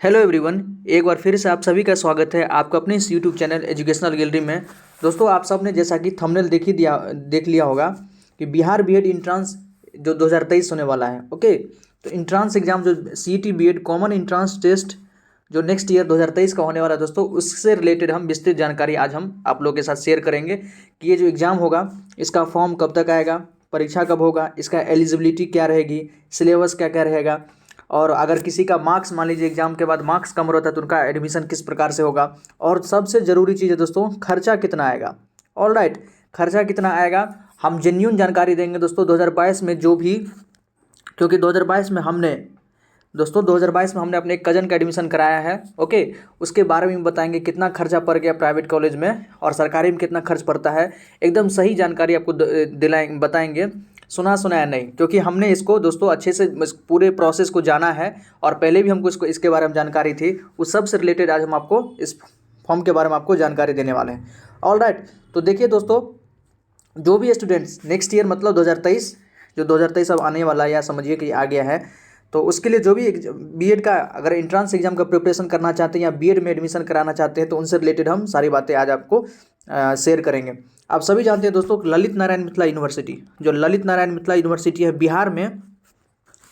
Hello everyone, एक बार फिर से आप सभी का स्वागत है आपका अपने इस यूट्यूब चैनल एजुकेशनल गैलरी में। दोस्तों, आप सब ने जैसा कि थंबनेल देख लिया होगा कि बिहार बीएड इंट्रांस जो 2023 होने वाला है। ओके, तो इंट्रांस एग्जाम जो CET BEd common entrance test जो नेक्स्ट ईयर 2023 का होने वाला है दोस्तों, उससे रिलेटेड हम विस्तृत जानकारी आज हम आप लोगों के साथ शेयर करेंगे कि ये जो एग्ज़ाम होगा इसका फॉर्म कब तक आएगा, परीक्षा कब होगा, इसका एलिजिबिलिटी क्या रहेगी, सिलेबस क्या क्या रहेगा, और अगर किसी का मार्क्स मान लीजिए एग्जाम के बाद मार्क्स कम रहता है तो उनका एडमिशन किस प्रकार से होगा, और सबसे ज़रूरी चीज़ है दोस्तों खर्चा कितना आएगा। ऑल राइट, खर्चा कितना आएगा हम जेन्यून जानकारी देंगे दोस्तों। 2022 में जो भी, क्योंकि 2022 में हमने दोस्तों 2022 में हमने अपने एक कज़न का एडमिशन कराया है। ओके, उसके बारे में बताएंगे कितना खर्चा पड़ गया प्राइवेट कॉलेज में और सरकारी में कितना खर्च पड़ता है। एकदम सही जानकारी आपको बताएंगे, सुना सुनाया नहीं, क्योंकि हमने इसको दोस्तों अच्छे से पूरे प्रोसेस को जाना है और पहले भी हमको इसके बारे में जानकारी थी। उस सब से रिलेटेड आज हम आपको इस फॉर्म के बारे में आपको जानकारी देने वाले हैं। ऑल राइट, तो देखिए दोस्तों, जो भी स्टूडेंट्स नेक्स्ट ईयर मतलब 2023, जो 2023 अब आने वाला है या समझिए कि आ गया है, तो उसके लिए जो भी बीएड का अगर एंट्रेंस एग्जाम का प्रिपरेशन करना चाहते हैं या बीएड में एडमिशन कराना चाहते हैं तो उनसे रिलेटेड हम सारी बातें आज आपको शेयर करेंगे। आप सभी जानते हैं दोस्तों, ललित नारायण मिथिला यूनिवर्सिटी, जो ललित नारायण मिथिला यूनिवर्सिटी है बिहार में,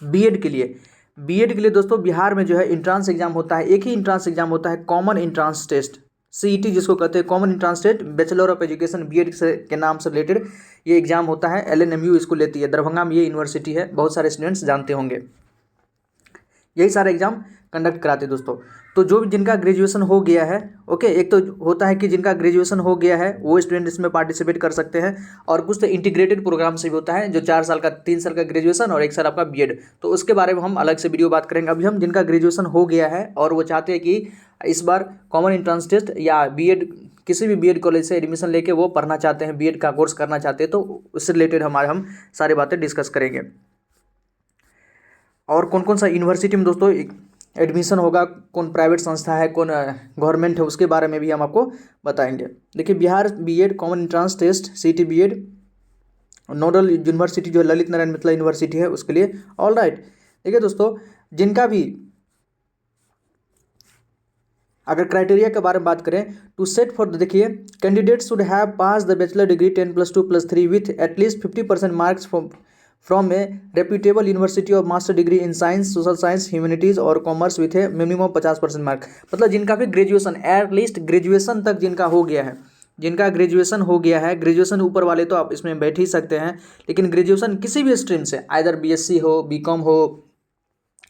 बीएड के लिए दोस्तों बिहार में जो है एंट्रेंस एग्जाम होता है। एक ही एंट्रेंस एग्जाम होता है, कॉमन एंट्रेंस टेस्ट, सीईटी जिसको कहते हैं, common entrance test, bachelor of education BEd के नाम से रिलेटेड ये एग्जाम होता है। एलएनएमयू इसको लेती है, दरभंगा में ये यूनिवर्सिटी है, बहुत सारे स्टूडेंट्स जानते होंगे। यही सारे एग्जाम कंडक्ट कराते हैं दोस्तों। तो जो भी जिनका ग्रेजुएशन हो गया है, ओके, एक तो होता है कि जिनका ग्रेजुएशन हो गया है वो स्टूडेंट इसमें पार्टिसिपेट कर सकते हैं, और कुछ तो इंटीग्रेटेड प्रोग्राम से भी होता है जो 4 साल का, 3 साल का ग्रेजुएशन और 1 साल आपका बीएड, तो उसके बारे में हम अलग से वीडियो बात करेंगे। अभी हम जिनका ग्रेजुएशन हो गया है और वो चाहते हैं कि इस बार कॉमन एंट्रेंस टेस्ट या बीएड किसी भी बीएड कॉलेज से एडमिशन लेके वो पढ़ना चाहते हैं, बीएड का कोर्स करना चाहते हैं, तो उससे रिलेटेड हम सारी बातें डिस्कस करेंगे। और कौन कौन सा यूनिवर्सिटी में दोस्तों एडमिशन होगा, कौन प्राइवेट संस्था है, कौन गवर्नमेंट है, उसके बारे में भी हम आपको बताएंगे। देखिए, Bihar BEd common entrance test CET BEd nodal university जो है ललित नारायण मिथिला यूनिवर्सिटी है, उसके लिए। ऑल राइट, देखिए दोस्तों, जिनका भी अगर क्राइटेरिया के बारे में बात करें टू सेट फॉर, देखिए, candidate should have pass the bachelor degree 10+2+3 with at least 50% marks from a reputable university of master degree in science, social science, humanities और commerce with a minimum 50% mark. मतलब जिनका भी ग्रेजुएशन, एटलीस्ट ग्रेजुएशन तक जिनका हो गया है, जिनका ग्रेजुएशन हो गया है, ग्रेजुएशन ऊपर वाले तो आप इसमें बैठ ही सकते हैं, लेकिन ग्रेजुएशन किसी भी स्ट्रीम से, आइदर बीएससी हो, बीकॉम हो,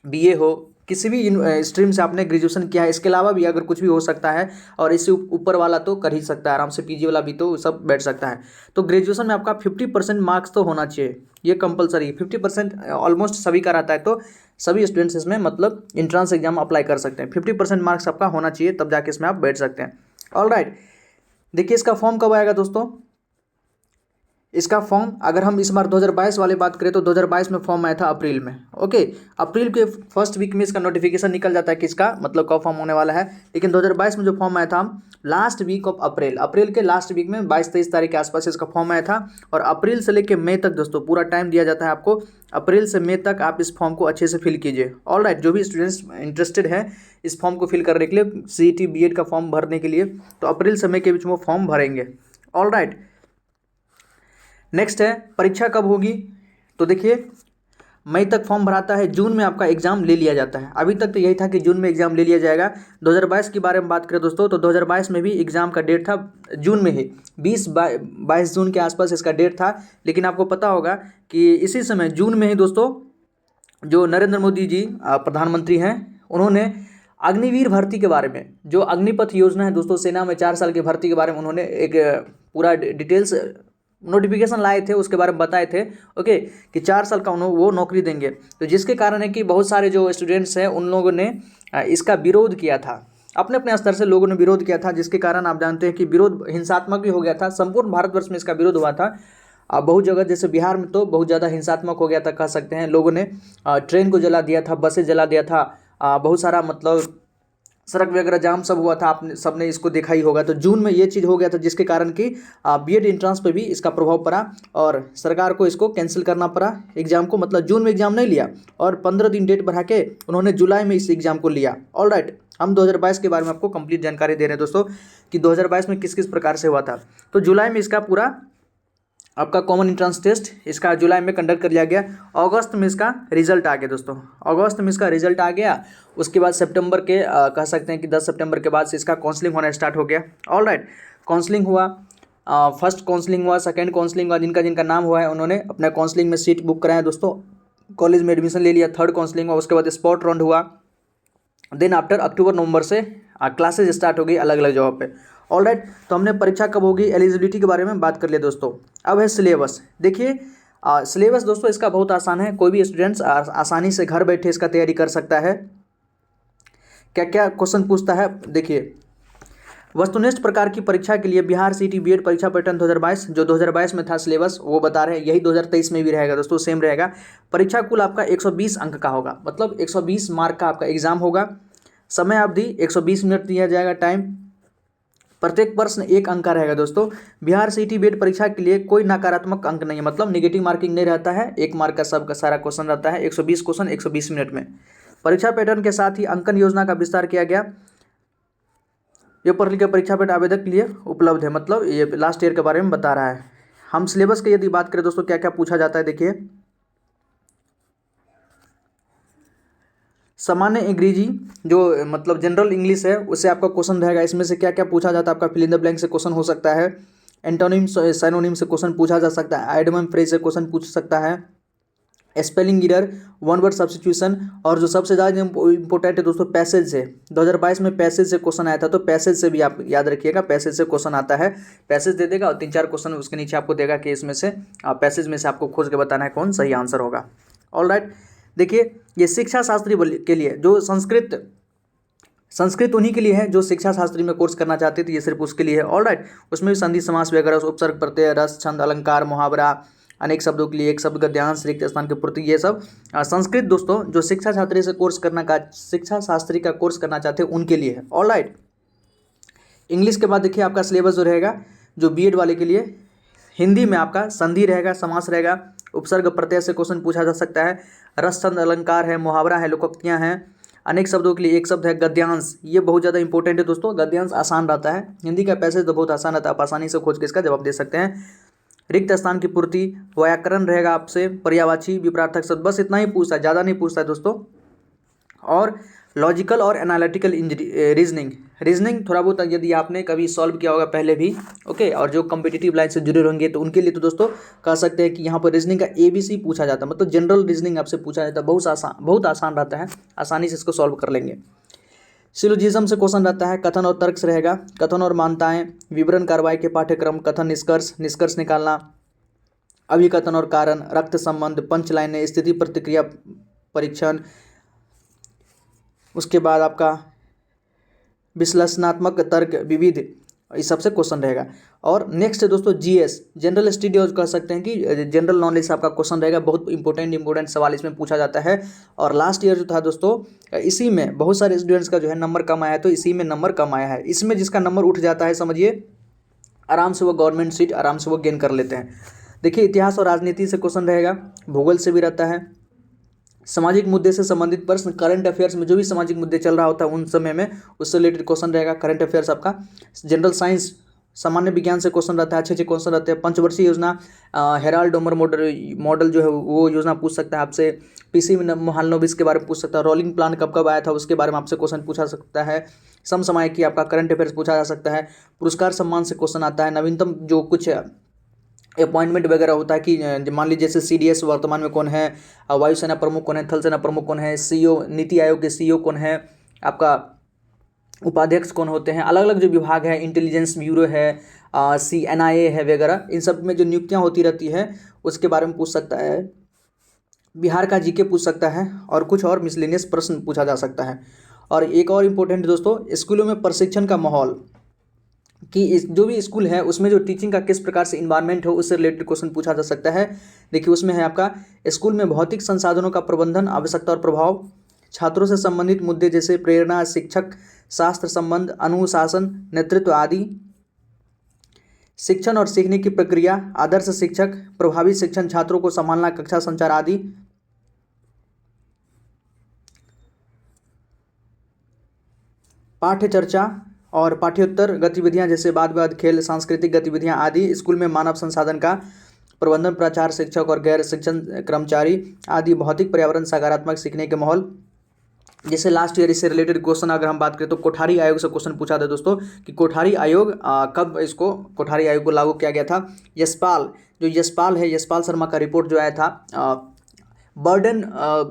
बीए हो, किसी भी स्ट्रीम से आपने ग्रेजुएशन किया है, इसके अलावा भी अगर कुछ भी हो सकता है, और इससे ऊपर वाला तो कर ही सकता है आराम से, पीजी वाला भी तो सब बैठ सकता है। तो ग्रेजुएशन में आपका 50% मार्क्स तो होना चाहिए, ये कंपलसरी है। 50% ऑलमोस्ट सभी का रहता है, तो सभी स्टूडेंट्स इसमें मतलब इंट्रांस एग्जाम अप्लाई कर सकते हैं। 50% मार्क्स आपका होना चाहिए, तब जाके इसमें आप बैठ सकते हैं। ऑल राइट, देखिए इसका फॉर्म कब आएगा दोस्तों। इसका फॉर्म अगर हम इस बार 2022 वाली बात करें तो 2022 में फॉर्म आया था अप्रैल में। ओके, अप्रैल के फर्स्ट वीक में इसका नोटिफिकेशन निकल जाता है कि इसका मतलब कब फॉर्म होने वाला है, लेकिन 2022 में जो फॉर्म आया था लास्ट वीक ऑफ अप्रैल के लास्ट वीक में 22-23 तारीख के आसपास इसका फॉर्म आया था। और अप्रैल से लेकर मई तक दोस्तों पूरा टाइम दिया जाता है आपको, अप्रैल से मई तक आप इस फॉर्म को अच्छे से फिल कीजिए। ऑल राइट, जो भी स्टूडेंट्स इंटरेस्टेड हैं इस फॉर्म को फिल करने के लिए, सीईटी बीएड का फॉर्म भरने के लिए, तो अप्रैल से मई के बीच में वो फॉर्म भरेंगे। ऑल राइट, नेक्स्ट है परीक्षा कब होगी। तो देखिए, मई तक फॉर्म भराता है, जून में आपका एग्जाम ले लिया जाता है। अभी तक तो यही था कि जून में एग्जाम ले लिया जाएगा। 2022 के बारे में बात करें दोस्तों, तो 2022 में भी एग्जाम का डेट था जून में ही, 22 जून के आसपास इसका डेट था। लेकिन आपको पता होगा कि इसी समय जून में ही दोस्तों जो नरेंद्र मोदी जी प्रधानमंत्री हैं, उन्होंने अग्निवीर भर्ती के बारे में, जो अग्निपथ योजना है दोस्तों, सेना में 4 साल की भर्ती के बारे में उन्होंने एक पूरा डिटेल्स नोटिफिकेशन लाए थे, उसके बारे में बताए थे। ओके, कि 4 साल का वो नौकरी देंगे, तो जिसके कारण है कि बहुत सारे जो स्टूडेंट्स हैं उन लोगों ने इसका विरोध किया था, अपने अपने स्तर से लोगों ने विरोध किया था, जिसके कारण आप जानते हैं कि विरोध हिंसात्मक भी हो गया था। संपूर्ण भारतवर्ष में इसका विरोध हुआ था। बहुत जगह जैसे बिहार में तो बहुत ज़्यादा हिंसात्मक हो गया था, कह सकते हैं। लोगों ने ट्रेन को जला दिया था, बसें जला दिया था, बहुत सारा मतलब सड़क वगैरह जाम सब हुआ था, आपने सबने इसको देखा ही होगा। तो जून में ये चीज़ हो गया था, जिसके कारण कि बीएड एंट्रेंस पे भी इसका प्रभाव पड़ा और सरकार को इसको कैंसिल करना पड़ा एग्जाम को। मतलब जून में एग्जाम नहीं लिया और 15 दिन डेट बढ़ा के उन्होंने जुलाई में इस एग्जाम को लिया। ऑल राइट, हम 2022 के बारे में आपको कंप्लीट जानकारी दे रहे हैं दोस्तों कि 2022 में किस किस प्रकार से हुआ था। तो जुलाई में इसका पूरा आपका कॉमन एंट्रेंस टेस्ट इसका जुलाई में कंडक्ट कर लिया गया। अगस्त में इसका रिजल्ट आ गया दोस्तों, अगस्त में इसका रिजल्ट आ गया। उसके बाद सितंबर के कह सकते हैं कि 10 सितंबर के बाद से इसका काउंसलिंग होना स्टार्ट हो गया। ऑल राइट, काउंसलिंग हुआ, फर्स्ट काउंसलिंग हुआ, सेकंड काउंसलिंग हुआ। जिनका जिनका नाम हुआ है उन्होंने अपने काउंसलिंग में सीट बुक कराया दोस्तों, कॉलेज में एडमिशन ले लिया। थर्ड काउंसलिंग हुआ, उसके बाद स्पॉट राउंड हुआ। देन आफ्टर अक्टूबर नवंबर से क्लासेज स्टार्ट हो गई अलग अलग जगह पे। ऑल राइट, तो हमने परीक्षा कब होगी, एलिजिबिलिटी के बारे में बात कर लिया दोस्तों। अब है सिलेबस। देखिए सिलेबस दोस्तों इसका बहुत आसान है, कोई भी स्टूडेंट्स आसानी से घर बैठे इसका तैयारी कर सकता है। क्या क्या क्वेश्चन पूछता है देखिए। वस्तुनिष्ठ प्रकार की परीक्षा के लिए बिहार सीटी बीएड परीक्षा पैटर्न 2022, जो 2022 में था सिलेबस वो बता रहे हैं, यही 2023 में भी रहेगा दोस्तों, सेम रहेगा। परीक्षा कुल आपका 120 अंक का होगा, मतलब 120 मार्क का आपका एग्जाम होगा। समय अवधि 120 मिनट दिया जाएगा टाइम। प्रत्येक प्रश्न 1 अंक का रहेगा दोस्तों। बिहार सीटी बीएड परीक्षा के लिए कोई नकारात्मक अंक नहीं है, मतलब नेगेटिव मार्किंग नहीं रहता है। 1 मार्क का सबका सारा क्वेश्चन रहता है। 120 क्वेश्चन 120 मिनट में। परीक्षा पैटर्न के साथ ही अंकन योजना का विस्तार किया गया। ये पढ़ लिख परीक्षा पैटर्न आवेदक के लिए उपलब्ध है, मतलब ये लास्ट ईयर के बारे में बता रहा है। हम सिलेबस की यदि बात करें दोस्तों क्या क्या पूछा जाता है देखिए। सामान्य अंग्रेजी जो मतलब जनरल इंग्लिश है उससे आपका क्वेश्चन रहेगा। इसमें से क्या क्या पूछा जाता है आपका फिल इन द ब्लैंक से क्वेश्चन हो सकता है। एंटोनिम साइनोनिम से क्वेश्चन पूछा जा सकता है। आइडम फ्रेज से क्वेश्चन पूछ सकता है। Spelling error, one word substitution, और जो सबसे ज़्यादा इंपॉर्टेंट है दोस्तों पैसेज से। 2022 में पैसेज से क्वेश्चन आया था, तो पैसेज से भी आप याद रखिएगा, पैसेज से क्वेश्चन आता है। पैसेज दे देगा और 3-4 क्वेश्चन उसके नीचे आपको देगा कि इसमें से पैसेज में से आपको खोज के बताना है कौन सही आंसर होगा। ऑल राइट, देखिए ये शिक्षा शास्त्री के लिए जो संस्कृत उन्हीं के लिए है जो शिक्षा शास्त्री में कोर्स करना चाहते थे, ये सिर्फ उसके लिए है। ऑल राइट, उसमें भी संधि समास वगैरह, उपसर्ग प्रत्यय, रस, छंद, अलंकार, मुहावरा, अनेक शब्दों के लिए एक शब्द गद्यांश, रिक्त स्थान की पूर्ति, ये सब संस्कृत दोस्तों जो शिक्षा शास्त्री का कोर्स करना चाहते हैं उनके लिए है। ऑल राइट, इंग्लिश के बाद देखिए आपका सिलेबस जो रहेगा जो बीएड वाले के लिए, हिंदी में आपका संधि रहेगा, समास रहेगा, उपसर्ग प्रत्यय से क्वेश्चन पूछा जा सकता है, रस, छंद, अलंकार है, मुहावरा है, लोकोक्तियाँ हैं, अनेक शब्दों के लिए एक शब्द है गद्यांश। ये बहुत ज़्यादा इंपॉर्टेंट है दोस्तों, गद्यांश आसान रहता है। हिंदी का पैसेज तो बहुत आसान रहता है, आप आसानी से खोज के इसका जवाब दे सकते हैं। रिक्त स्थान की पूर्ति, व्याकरण रहेगा आपसे, पर्यायवाची, विपरीतार्थक शब्द, बस इतना ही पूछता है, ज़्यादा नहीं पूछता है दोस्तों। और लॉजिकल और एनालिटिकल रीजनिंग थोड़ा बहुत यदि आपने कभी सॉल्व किया होगा पहले भी, ओके, और जो कॉम्पिटिटिव लाइन से जुड़े होंगे तो उनके लिए तो दोस्तों कह सकते हैं कि यहाँ पर रीजनिंग का ABC पूछा जाता है, मतलब जनरल रीजनिंग आपसे पूछा जाता है। बहुत आसान रहता है, आसानी से इसको सॉल्व कर लेंगे। सिलोजिज्म से क्वेश्चन रहता है, कथन और तर्क से रहेगा, कथन और मान्यताएं, विवरण कार्रवाई के पाठ्यक्रम, कथन निष्कर्ष निकालना, अभिकथन और कारण, रक्त संबंध, पंच लाइनें, स्थिति प्रतिक्रिया परीक्षण, उसके बाद आपका विश्लेषणात्मक तर्क, विविध, इस सबसे क्वेश्चन रहेगा। और नेक्स्ट है दोस्तों जीएस, जनरल स्टडी, और कह सकते हैं कि जनरल नॉलेज से आपका क्वेश्चन रहेगा। बहुत इंपॉर्टेंट सवाल इसमें पूछा जाता है। और लास्ट ईयर जो था दोस्तों इसी में बहुत सारे स्टूडेंट्स का जो है नंबर कम आया है, तो इसी में नंबर कम आया है। इसमें जिसका नंबर उठ जाता है समझिए आराम से वो गवर्नमेंट सीट आराम से वो गेन कर लेते हैं। देखिए इतिहास और राजनीति से क्वेश्चन रहेगा, भूगोल से भी रहता है, सामाजिक मुद्दे से संबंधित प्रश्न, करंट अफेयर्स में जो भी सामाजिक मुद्दे चल रहा होता है उन समय में उससे रिलेटेड क्वेश्चन रहेगा। करंट अफेयर्स आपका, जनरल साइंस, सामान्य विज्ञान से क्वेश्चन रहता है, अच्छे क्वेश्चन रहते हैं। पंचवर्षीय योजना, हेराल्ड डोमर मॉडल जो है वो योजना पूछ सकता है आपसे। पीसी महालनोबिस के बारे में पूछ सकता है। रोलिंग प्लान कब कब आया था उसके बारे में आपसे क्वेश्चन पूछा सकता है। समसामयिक की आपका करंट अफेयर्स पूछा जा सकता है। पुरस्कार सम्मान से क्वेश्चन आता है। नवीनतम जो कुछ अपॉइंटमेंट वगैरह होता है कि मान लीजिए जैसे CDS वर्तमान में कौन है, वायुसेना प्रमुख कौन है, थल सेना प्रमुख कौन है, CEO, नीति आयोग के CEO कौन है, आपका उपाध्यक्ष कौन होते हैं, अलग अलग जो विभाग है, इंटेलिजेंस ब्यूरो है, NIA है वगैरह, इन सब में जो नियुक्तियां होती रहती है उसके बारे में पूछ सकता है। बिहार का GK पूछ सकता है और कुछ और मिसलेनियस प्रश्न पूछा जा सकता है। और एक और इम्पोर्टेंट दोस्तों, स्कूलों में प्रशिक्षण का माहौल, कि जो भी स्कूल है उसमें जो टीचिंग का किस प्रकार से इन्वायरमेंट हो उससे रिलेटेड क्वेश्चन पूछा जा सकता है। देखिए उसमें है आपका स्कूल में भौतिक संसाधनों का प्रबंधन, आवश्यकता और प्रभाव, छात्रों से संबंधित मुद्दे जैसे प्रेरणा, शिक्षक शास्त्र संबंध, अनुशासन, नेतृत्व आदि, शिक्षण और सीखने की प्रक्रिया, आदर्श शिक्षक, प्रभावी शिक्षण, छात्रों को संभालना, कक्षा संचार आदि। पाठ्य चर्चा और पाठ्योत्तर गतिविधियां जैसे वाद विवाद, खेल, सांस्कृतिक गतिविधियां आदि। स्कूल में मानव संसाधन का प्रबंधन, प्राचार्य, शिक्षक और गैर शिक्षण कर्मचारी आदि। भौतिक पर्यावरण, सकारात्मक सीखने के माहौल। जैसे लास्ट ईयर इससे रिलेटेड क्वेश्चन अगर हम बात करें तो कोठारी आयोग से क्वेश्चन पूछा था दोस्तों कि कोठारी आयोग कब इसको कोठारी आयोग को लागू किया गया था। यशपाल, जो यशपाल है, यशपाल शर्मा का रिपोर्ट जो आया था बर्डन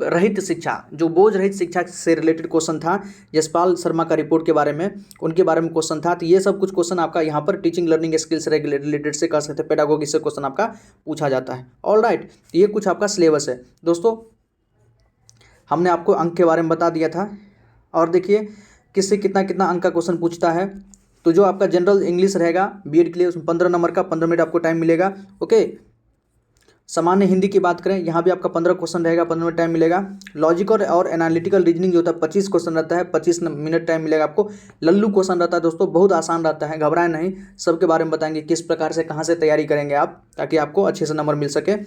रहित शिक्षा, जो बोझ रहित शिक्षा से रिलेटेड क्वेश्चन था, यशपाल शर्मा का रिपोर्ट के बारे में, उनके बारे में क्वेश्चन था। तो ये सब कुछ क्वेश्चन आपका यहाँ पर टीचिंग लर्निंग स्किल्स से रिलेटेड से कर सकते हैं, पेडागोगी से क्वेश्चन आपका पूछा जाता है। ऑल राइट, ये कुछ आपका सिलेबस है दोस्तों। हमने आपको अंक के बारे में बता दिया था। और देखिए किससे कितना कितना अंक का क्वेश्चन पूछता है। तो जो आपका जनरल इंग्लिश रहेगा बीएड के लिए, उसमें 15 नंबर का 15 मिनट आपको टाइम मिलेगा। ओके, सामान्य हिंदी की बात करें, यहाँ भी आपका 15 क्वेश्चन रहेगा, 15 मिनट टाइम मिलेगा। लॉजिकल और एनालिटिकल रीजनिंग जो होता है 25 क्वेश्चन रहता है, 25 मिनट टाइम मिलेगा आपको। लल्लू क्वेश्चन रहता है दोस्तों, बहुत आसान रहता है, घबराएं नहीं, सबके बारे में बताएंगे किस प्रकार से कहाँ से तैयारी करेंगे आप, ताकि आपको अच्छे से नंबर मिल सके।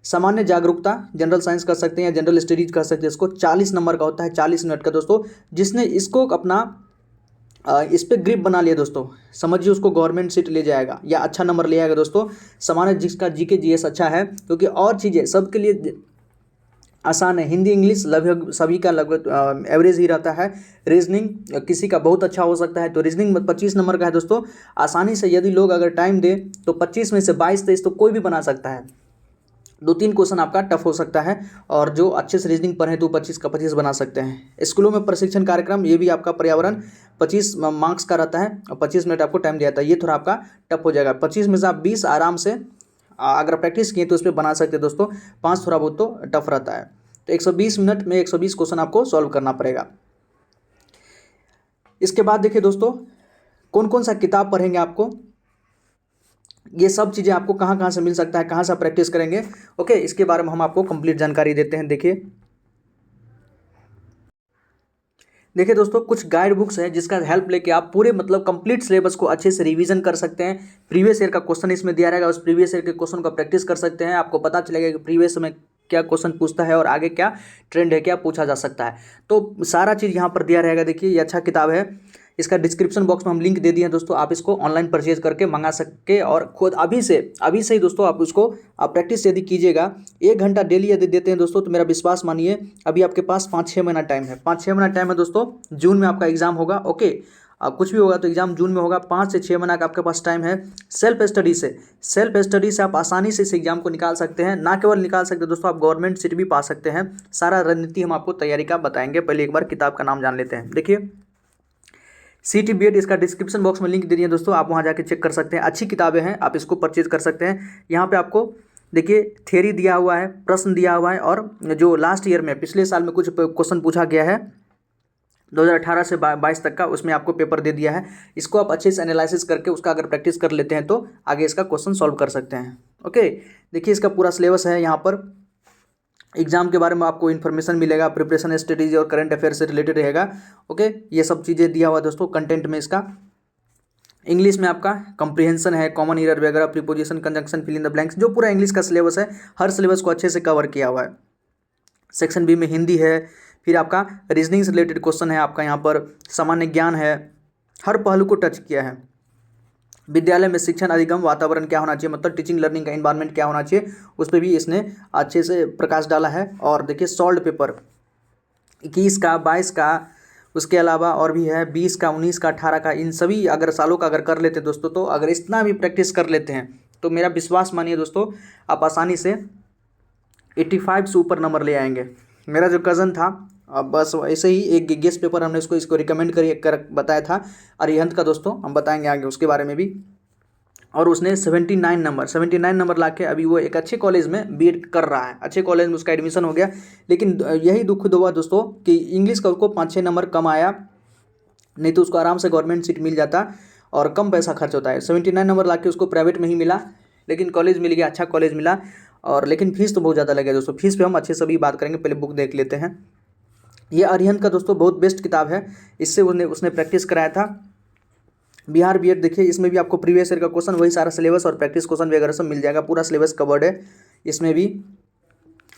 सामान्य जागरूकता, जनरल साइंस कर सकते हैं या जनरल स्टडीज कर सकते हैं, इसको 40 नंबर का होता है, 40 मिनट का दोस्तों। जिसने इसको अपना इस पर ग्रिप बना लिया दोस्तों, समझिए उसको गवर्नमेंट सीट ले जाएगा या अच्छा नंबर ले आएगा दोस्तों। सामान्य जिसका जीके जीएस अच्छा है, क्योंकि और चीज़ें सबके लिए आसान है। हिंदी इंग्लिश लगभग सभी का लगभग एवरेज ही रहता है। रीजनिंग किसी का बहुत अच्छा हो सकता है, तो रीजनिंग 25 नंबर का है दोस्तों। आसानी से यदि लोग अगर टाइम दे तो 25 में से 22-23 तो कोई भी बना सकता है। 2-3 क्वेश्चन आपका टफ हो सकता है, और जो अच्छे से रीजनिंग पढ़े तो 25 का 25 बना सकते हैं। स्कूलों में प्रशिक्षण कार्यक्रम, ये भी आपका पर्यावरण 25 मार्क्स का रहता है और 25 मिनट आपको टाइम दिया जाता है। ये थोड़ा आपका टफ हो जाएगा। 25 में से आप 20 आराम से अगर प्रैक्टिस किए तो उस पर बना सकते हैं दोस्तों। 5 थोड़ा बहुत तो टफ रहता है। तो 120 मिनट में 120 क्वेश्चन आपको सॉल्व करना पड़ेगा। इसके बाद देखिए दोस्तों, कौन कौन सा किताब पढ़ेंगे आपको, ये सब चीज़ें आपको कहाँ कहाँ से मिल सकता है, कहाँ से प्रैक्टिस करेंगे। ओके, इसके बारे में हम आपको कंप्लीट जानकारी देते हैं। देखिए दोस्तों, कुछ गाइड बुक्स है जिसका हेल्प लेके आप पूरे मतलब कंप्लीट सिलेबस को अच्छे से रिवीजन कर सकते हैं। प्रीवियस ईयर का क्वेश्चन इसमें दिया रहेगा, उस प्रीवियस ईयर के क्वेश्चन का प्रैक्टिस कर सकते हैं। आपको पता चलेगा कि प्रीवियस में क्या क्वेश्चन पूछता है और आगे क्या ट्रेंड है, क्या पूछा जा सकता है। तो सारा चीज़ यहाँ पर दिया रहेगा। देखिए ये अच्छा किताब है, इसका डिस्क्रिप्शन बॉक्स में हम लिंक दे दिए हैं दोस्तों, आप इसको ऑनलाइन परचेज करके मंगा सके और खुद अभी से ही दोस्तों आप उसको आप प्रैक्टिस यदि कीजिएगा, 1 घंटा डेली यदि देते हैं दोस्तों, तो मेरा विश्वास मानिए अभी आपके पास 5-6 महीना टाइम है। 5-6 महीना टाइम है दोस्तों। जून में आपका एग्जाम होगा। ओके, कुछ भी होगा तो एग्जाम जून में होगा। 5 से 6 महीना का आपके पास टाइम है। सेल्फ स्टडी से आप आसानी से इस एग्जाम को निकाल सकते हैं। ना केवल निकाल सकते हैं दोस्तों, आप गवर्नमेंट सीट भी पा सकते हैं। सारा रणनीति हम आपको तैयारी का बताएंगे। पहले एक बार किताब का नाम जान लेते हैं। देखिए सीटी बीएड, इसका डिस्क्रिप्शन बॉक्स में लिंक दे दिए हैं दोस्तों, आप वहां जाके चेक कर सकते हैं। अच्छी किताबें हैं, आप इसको परचेज कर सकते हैं। यहाँ पे आपको देखिए थ्योरी दिया हुआ है, प्रश्न दिया हुआ है, और जो लास्ट ईयर में पिछले साल में कुछ क्वेश्चन पूछा गया है 2018 से 22 तक का, उसमें आपको पेपर दे दिया है। इसको आप अच्छे से एनालिसिस करके उसका अगर प्रैक्टिस कर लेते हैं तो आगे इसका क्वेश्चन सॉल्व कर सकते हैं। ओके, देखिए इसका पूरा सिलेबस है। यहाँ पर एग्जाम के बारे में आपको इन्फॉर्मेशन मिलेगा, प्रिपरेशन स्ट्रेटेजी और करंट अफेयर से रिलेटेड रहेगा। ओके, ये सब चीज़ें दिया हुआ दोस्तों कंटेंट में इसका। इंग्लिश में आपका कंप्रीहेंशन है, कॉमन ईरर वगैरह, preposition, conjunction, fill in the blanks, जो पूरा इंग्लिश का सिलेबस है, हर सिलेबस को अच्छे से कवर किया हुआ है। सेक्शन बी में हिंदी है, फिर आपका रीजनिंग से रिलेटेड क्वेश्चन है, आपका यहाँ पर सामान्य ज्ञान है, हर पहलू को टच किया है। विद्यालय में शिक्षण अधिगम वातावरण क्या होना चाहिए, मतलब टीचिंग लर्निंग का एनवायरनमेंट क्या होना चाहिए, उस पर भी इसने अच्छे से प्रकाश डाला है। और देखिए सॉल्व पेपर 21 का, 22 का, उसके अलावा और भी है 20 का, 19 का, 18 का, इन सभी अगर सालों का अगर कर लेते दोस्तों, तो अगर इतना भी प्रैक्टिस कर लेते हैं तो मेरा विश्वास मानिए दोस्तों, आप आसानी से 85 से ऊपर नंबर ले आएंगे। मेरा जो कज़न था, अब बस ऐसे ही एक गेस्ट पेपर हमने इसको रिकमेंड कर बताया था अरिहंत का दोस्तों, हम बताएंगे आगे उसके बारे में भी। और उसने 79 नंबर ला के अभी वो एक अच्छे कॉलेज में बीएड कर रहा है, अच्छे कॉलेज में उसका एडमिशन हो गया। लेकिन यही दुख हुआ दोस्तों कि इंग्लिश का उसको 5-6 नंबर कम आया, नहीं तो उसको आराम से गवर्नमेंट सीट मिल जाता और कम पैसा खर्च होता है। 79 नंबर ला के उसको प्राइवेट में ही मिला, लेकिन कॉलेज मिल गया, अच्छा कॉलेज मिला। और लेकिन फीस तो बहुत ज़्यादा लगे दोस्तों। फीस पे हम अच्छे से भी बात करेंगे, पहले बुक देख लेते हैं। ये अरिहंत का दोस्तों बहुत बेस्ट किताब है, इससे उसने प्रैक्टिस कराया था। बिहार बीएड देखिए, इसमें भी आपको प्रीवियस ईयर का क्वेश्चन, वही सारा सिलेबस और प्रैक्टिस क्वेश्चन वगैरह सब मिल जाएगा, पूरा सिलेबस कवर्ड है, इसमें भी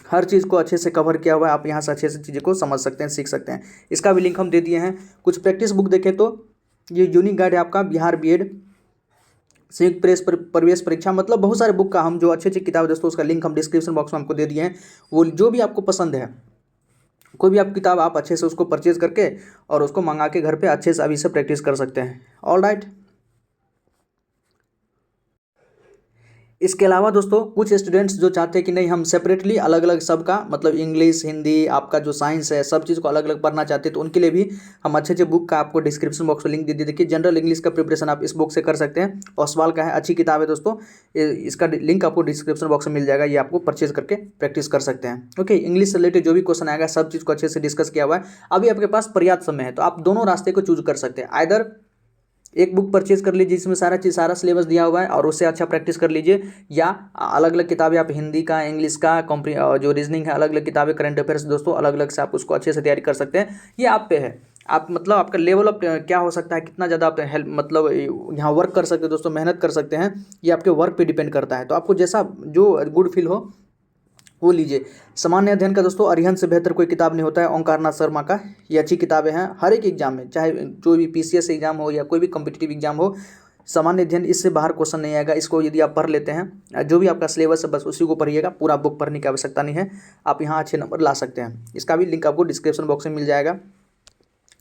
हर चीज़ को अच्छे से कवर किया हुआ है। आप यहाँ से अच्छे से चीज़ों को समझ सकते हैं, सीख सकते हैं। इसका भी लिंक हम दे दिए हैं। कुछ प्रैक्टिस बुक देखें तो ये यूनिक गाइड है आपका बिहार बीएड संयुक्त प्रवेश परीक्षा, मतलब बहुत सारे बुक का हम जो अच्छी अच्छी किताब दोस्तों, उसका लिंक हम डिस्क्रिप्शन बॉक्स में हमको दे दिए हैं। वो जो भी आपको पसंद है, कोई भी आप किताब आप अच्छे से उसको परचेज करके और उसको मंगा के घर पे अच्छे से अभी से प्रैक्टिस कर सकते हैं। All right. इसके अलावा दोस्तों कुछ स्टूडेंट्स जो चाहते हैं कि नहीं हम सेपरेटली अलग अलग सबका, मतलब इंग्लिश, हिंदी, आपका जो साइंस है, सब चीज़ को अलग अलग पढ़ना चाहते हैं, तो उनके लिए भी हम अच्छे अच्छे बुक का आपको डिस्क्रिप्शन बॉक्स में लिंक दे दिए। देखिए जनरल इंग्लिश का प्रिपरेशन आप इस बुक से कर सकते हैं, ओसवाल का है, अच्छी किताब है दोस्तों। इसका लिंक आपको डिस्क्रिप्शन बॉक्स में मिल जाएगा, ये आपको परचेज करके प्रैक्टिस कर सकते हैं। ओके, इंग्लिश से रिलेटेड जो भी क्वेश्चन आएगा सब चीज़ को अच्छे से डिस्कस किया हुआ है। अभी आपके पास पर्याप्त समय है, तो आप दोनों रास्ते को चूज कर सकते हैं। आइदर एक बुक परचेज कर लीजिए जिसमें सारा सिलेबस दिया हुआ है और उससे अच्छा प्रैक्टिस कर लीजिए, या अलग अलग किताबें आप हिंदी का, इंग्लिश का, जो रीजनिंग है, अलग अलग किताबें, करंट अफेयर्स दोस्तों अलग अलग से आप उसको अच्छे से तैयारी कर सकते हैं। ये आप पे है, आप मतलब आपका लेवल अप क्या हो सकता है, कितना ज़्यादा आप हेल्प मतलब यहाँ वर्क कर सकते हैं दोस्तों, मेहनत कर सकते हैं, ये आपके वर्क पे डिपेंड करता है। तो आपको जैसा जो गुड फील हो वो लीजिए। सामान्य अध्ययन का दोस्तों अरिहंत से बेहतर कोई किताब नहीं होता है, ओंकारनाथ शर्मा का, ये अच्छी किताबें हैं हर एक एग्जाम में, चाहे जो भी पीसीएस एग्जाम हो या कोई भी कॉम्पिटिटिव एग्जाम हो। सामान्य अध्ययन इससे बाहर क्वेश्चन नहीं आएगा, इसको यदि आप पढ़ लेते हैं, जो भी आपका सिलेबस है बस उसी को पढ़िएगा, पूरा बुक पढ़ने की आवश्यकता नहीं है, आप यहाँ अच्छे नंबर ला सकते हैं। इसका भी लिंक आपको डिस्क्रिप्शन बॉक्स में मिल जाएगा।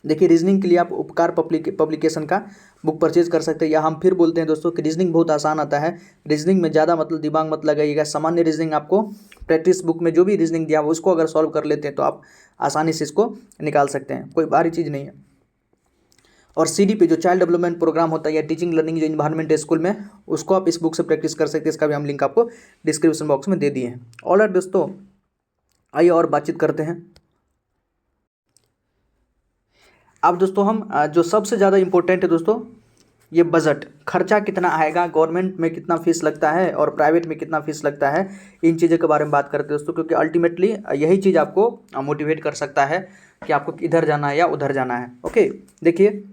देखिए रीजनिंग के लिए आप उपकार पब्लिकेशन का बुक परचेज कर सकते हैं, या हम फिर बोलते हैं दोस्तों कि रीजनिंग बहुत आसान आता है, रीजनिंग में ज़्यादा मतलब दिमाग मत लगाइएगा, सामान्य रीजनिंग आपको प्रैक्टिस बुक में जो भी रीजनिंग दिया हुआ उसको अगर सॉल्व कर लेते हैं तो आप आसानी से इसको निकाल सकते हैं, कोई भारी चीज़ नहीं है। और सीडी पे जो चाइल्ड डेवलपमेंट प्रोग्राम होता है या टीचिंग लर्निंग जो इन्वायरमेंट है स्कूल में, उसको आप इस बुक से प्रैक्टिस कर सकते हैं, इसका भी हम लिंक आपको डिस्क्रिप्शन बॉक्स में दे दिए हैं। ऑल राइट दोस्तों, आइए और बातचीत करते हैं। अब दोस्तों हम जो सबसे ज़्यादा इम्पोर्टेंट है दोस्तों, ये बजट, खर्चा कितना आएगा, गवर्नमेंट में कितना फीस लगता है और प्राइवेट में कितना फीस लगता है, इन चीज़ों के बारे में बात करते हैं दोस्तों, क्योंकि अल्टीमेटली यही चीज़ आपको मोटिवेट कर सकता है कि आपको इधर जाना है या उधर जाना है। ओके, देखिए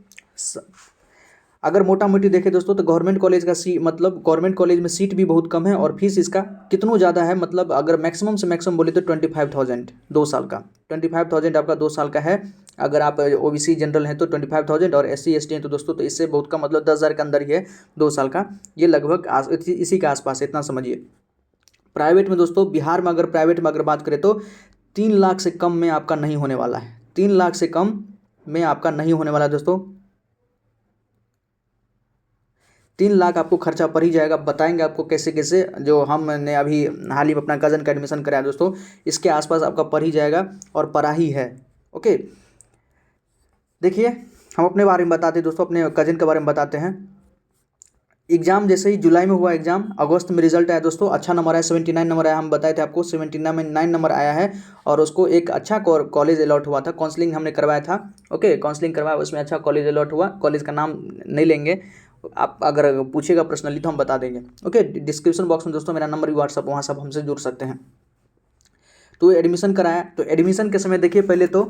अगर मोटा मोटी देखें दोस्तों तो गवर्नमेंट कॉलेज का मतलब गवर्नमेंट कॉलेज में सीट भी बहुत कम है और फीस इसका कितना ज़्यादा है, मतलब अगर मैक्सिमम से मैक्सिमम बोले तो 25,000 2 साल का, 25,000 आपका 2 साल का है। अगर आप ओबीसी जनरल हैं तो 25,000 और SC ST हैं तो दोस्तों तो इससे बहुत कम, मतलब 10,000 के अंदर ही है 2 साल का, ये लगभग इसी के आसपास है, इतना समझिए। प्राइवेट में दोस्तों बिहार में अगर प्राइवेट में अगर बात करें तो 3 लाख से कम में आपका नहीं होने वाला है, 3 लाख से कम में आपका नहीं होने वाला है दोस्तों। 3 लाख आपको खर्चा पड़ ही जाएगा, बताएंगे आपको कैसे कैसे, जो हमने अभी हाल ही में अपना कज़न का एडमिशन कराया दोस्तों, इसके आसपास आपका पड़ ही जाएगा और पढ़ा ही है। ओके, देखिए हम अपने बारे में बताते हैं दोस्तों, अपने कज़न के बारे में बताते हैं। एग्जाम जैसे ही जुलाई में हुआ एग्जाम, अगस्त में रिजल्ट आया दोस्तों, अच्छा नंबर आया, 79 नंबर आया, हम बताए थे आपको 79 नंबर आया है, और उसको एक अच्छा कॉलेज अलॉट हुआ था, काउंसलिंग हमने करवाया था। ओके, काउंसलिंग करवाया, उसमें अच्छा कॉलेज अलॉट हुआ, कॉलेज का नाम नहीं लेंगे, आप अगर पूछेगा पर्सनली तो हम बता देंगे। ओके, डिस्क्रिप्शन बॉक्स में दोस्तों मेरा नंबर भी व्हाट्सअप, वहाँ सब हमसे जुड़ सकते हैं। तो एडमिशन कराया, तो एडमिशन के समय देखिए पहले तो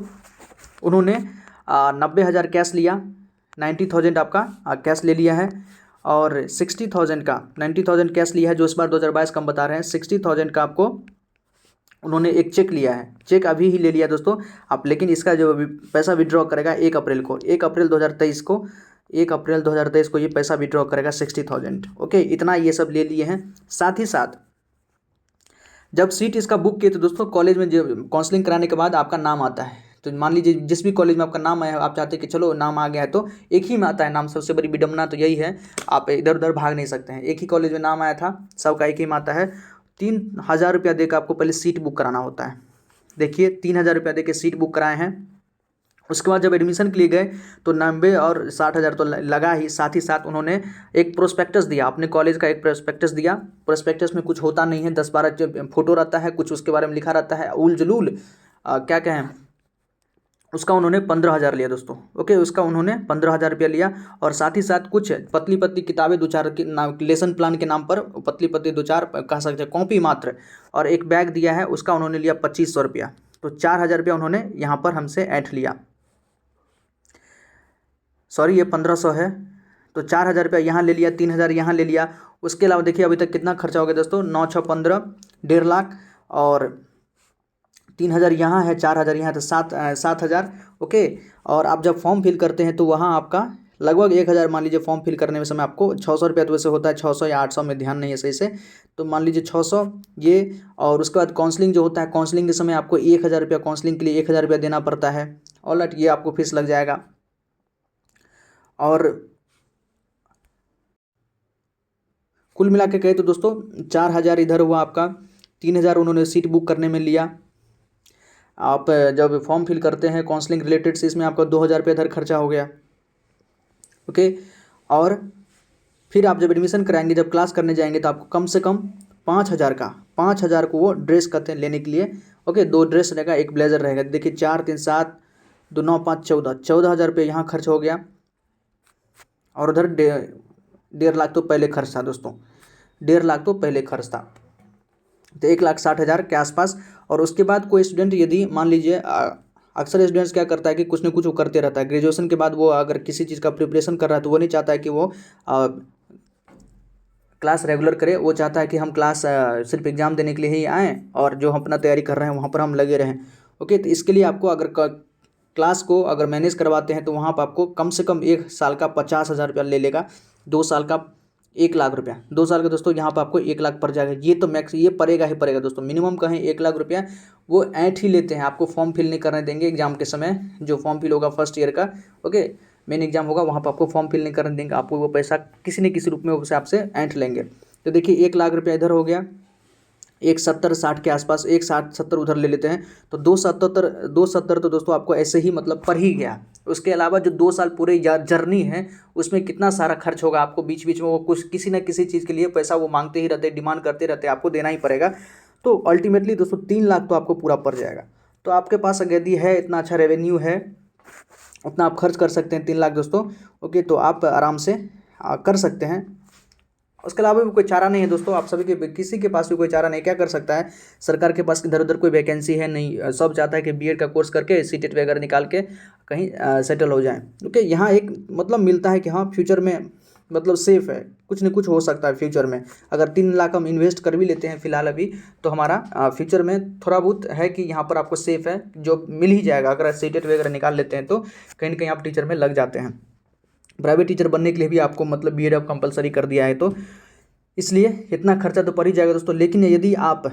उन्होंने 90,000 कैश लिया, 90,000 आपका कैश ले लिया है, और 60,000 का 90,000 कैश लिया है, जो इस बार 2022 का हम बता रहे हैं। 60,000 का आपको उन्होंने एक चेक लिया है, चेक अभी ही ले लिया दोस्तों आप, लेकिन इसका जो पैसा विड्रॉ करेगा 1 अप्रैल को, 1 अप्रैल 2023 को, 1 अप्रैल 2023 को ये पैसा विड्रॉ करेगा 60,000। ओके, इतना ये सब ले लिए हैं। साथ ही साथ जब सीट इसका बुक किए तो दोस्तों कॉलेज में जो काउंसलिंग कराने के बाद आपका नाम आता है, तो मान लीजिए जिस भी कॉलेज में आपका नाम आया है, आप चाहते हैं कि चलो नाम आ गया है तो एक ही में आता है नाम, सबसे बड़ी विडम्बना तो यही है, आप इधर उधर भाग नहीं सकते हैं, एक ही कॉलेज में नाम आया था, सबका एक ही में आता है। 3,000 रुपया देकर आपको पहले सीट बुक कराना होता है। देखिए 3,000 रुपया देकर सीट बुक कराए हैं, उसके बाद जब एडमिशन के लिए गए तो 90 और 60,000 तो लगा ही, साथ ही साथ उन्होंने एक प्रोस्पेक्टस दिया, अपने कॉलेज का एक प्रोस्पेक्टस दिया। प्रोस्पेक्टस में कुछ होता नहीं है, 10-12 फोटो रहता है, कुछ उसके बारे में लिखा रहता है, उल जलूल क्या कहें, उसका उन्होंने 15,000 लिया दोस्तों। ओके, उसका उन्होंने 15,000 रुपया लिया, और साथ ही साथ कुछ पतली पतली किताबें 2-4 के नाम, लेसन प्लान के नाम पर पतली पतली 2-4 कह सकते हैं कॉपी मात्र, और एक बैग दिया है, उसका उन्होंने लिया 2,500 रुपया। तो 4,000 रुपया उन्होंने यहाँ पर हमसे ऐंठ लिया। सॉरी, ये 1,500 है, तो 4,000 रुपया यहाँ ले लिया, 3,000 यहाँ ले लिया। उसके अलावा देखिए अभी तक कितना खर्चा हो गया दोस्तों, 9 6 15, 1.5 लाख, और 3,000 यहाँ है, 4,000 यहाँ, तो 7,000। ओके, और आप जब फॉर्म फिल करते हैं तो वहाँ आपका लगभग 1,000, मान लीजिए फॉर्म फिल करने में समय आपको 600 रुपया, तो वैसे होता है 600 या 800 में ध्यान नहीं है सही से, तो मान लीजिए 600 ये। और उसके बाद काउंसलिंग जो होता है, काउंसलिंग के समय आपको 1,000 रुपया, काउंसलिंग के लिए 1,000 रुपया देना पड़ता है। ऑलराइट, ये आपको फीस लग जाएगा। और कुल मिला के कहे तो दोस्तों 4,000 इधर हुआ आपका, 3,000 उन्होंने सीट बुक करने में लिया। आप जब फॉर्म फिल करते हैं काउंसलिंग रिलेटेड से, इसमें आपका 2,000 रुपये इधर खर्चा हो गया। ओके, और फिर आप जब एडमिशन कराएंगे, जब क्लास करने जाएंगे, तो आपको कम से कम 5,000 को वो ड्रेस कहते हैं लेने के लिए। ओके, 2 ड्रेस रहेगा, एक ब्लेजर रहेगा। देखिए 4 3 7 2 9 5 14,000 रुपये यहाँ खर्च हो गया। और उधर 1.5 लाख तो पहले खर्च था दोस्तों, 1.5 लाख तो पहले खर्च था, तो 1,60,000 के आसपास। और उसके बाद कोई स्टूडेंट यदि मान लीजिए अक्सर स्टूडेंट्स क्या करता है कि कुछ न कुछ वो करते रहता है, ग्रेजुएशन के बाद वो अगर किसी चीज़ का प्रिपरेशन कर रहा है तो वो नहीं चाहता है कि वो क्लास रेगुलर करे, वो चाहता है कि हम क्लास सिर्फ एग्ज़ाम देने के लिए ही आएँ और जो हम अपना तैयारी कर रहे हैं वहाँ पर हम लगे रहें। ओके, तो इसके लिए आपको अगर क्लास को अगर मैनेज करवाते हैं तो वहाँ पर आपको कम से कम 1 साल का 50,000 रुपया ले लेगा, 2 साल का 1 लाख रुपया, 2 साल का दोस्तों यहाँ पर आपको 1 लाख पड़ जाएगा। ये तो मैक्स, ये पड़ेगा ही पड़ेगा दोस्तों, मिनिमम कहें 1 लाख रुपया वो ऐंठ ही लेते हैं। आपको फॉर्म फिल नहीं करने देंगे एग्जाम के समय, जो फॉर्म फिल होगा फर्स्ट ईयर का, ओके, मेन एग्जाम होगा, वहाँ पर आपको फॉर्म फिल नहीं करने देंगे, आपको वो पैसा किसी न किसी रूप में उसे आपसे ऐंठ लेंगे। तो देखिए 1 लाख रुपया इधर हो गया, 1,70-60 के आसपास, 1,60-70 उधर ले लेते हैं, तो 2,70 तो दोस्तों आपको ऐसे ही मतलब पड़ ही गया। उसके अलावा जो 2 साल पूरे जर्नी है उसमें कितना सारा खर्च होगा, आपको बीच बीच में वो कुछ किसी न किसी चीज़ के लिए पैसा वो मांगते ही रहते, डिमांड करते रहते, आपको देना ही पड़ेगा। तो अल्टीमेटली दोस्तों 3 लाख तो आपको पूरा पड़ जाएगा। तो आपके पास अगर यदि है, इतना अच्छा रेवेन्यू है, उतना आप खर्च कर सकते हैं 3 लाख दोस्तों। ओके, तो आप आराम से कर सकते हैं। उसके अलावा भी कोई चारा नहीं है दोस्तों, आप सभी के किसी के पास भी कोई चारा नहीं, क्या कर सकता है, सरकार के पास इधर उधर कोई वैकेंसी है नहीं, सब चाहता है कि बीएड का कोर्स करके सीटेट वगैरह निकाल के कहीं सेटल हो जाए। ओके, यहाँ एक मतलब मिलता है कि हाँ फ्यूचर में मतलब सेफ़ है, कुछ न कुछ हो सकता है फ्यूचर में। अगर 3 लाख हम इन्वेस्ट कर भी लेते हैं फिलहाल अभी, तो हमारा फ्यूचर में थोड़ा बहुत है कि यहाँ पर आपको सेफ़ है, जो मिल ही जाएगा। अगर सीटेट वगैरह निकाल लेते हैं तो कहीं ना कहीं आप टीचर में लग जाते हैं। प्राइवेट टीचर बनने के लिए भी आपको मतलब बीएड अब कंपलसरी कर दिया है, तो इसलिए इतना खर्चा तो पड़ ही जाएगा दोस्तों। लेकिन यदि आप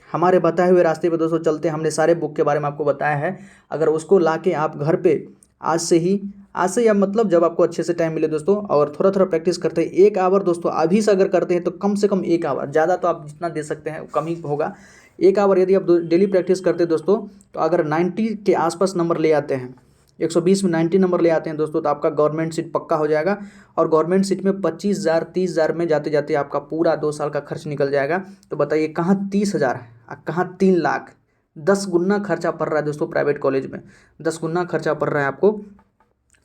हमारे बताए हुए रास्ते पे दोस्तों चलते हैं, हमने सारे बुक के बारे में आपको बताया है, अगर उसको लाके आप घर पे आज से ही आप मतलब जब आपको अच्छे से टाइम मिले दोस्तों, और थोड़ा थोड़ा प्रैक्टिस करते हैं, 1 आवर दोस्तों अभी से अगर करते हैं तो कम से कम 1 आवर, ज़्यादा तो आप जितना दे सकते हैं कम ही होगा। 1 आवर यदि आप डेली प्रैक्टिस करते हैं दोस्तों, तो अगर 90 के आसपास नंबर ले आते हैं, 120 में 90 नंबर ले आते हैं दोस्तों, तो आपका गवर्नमेंट सीट पक्का हो जाएगा। और गवर्नमेंट सीट में 25,000 30,000 में जाते जाते आपका पूरा 2 साल का खर्च निकल जाएगा। तो बताइए कहाँ 30,000 कहाँ 3 लाख, 10 गुना खर्चा पड़ रहा है दोस्तों प्राइवेट कॉलेज में, 10 गुना खर्चा पड़ रहा है आपको।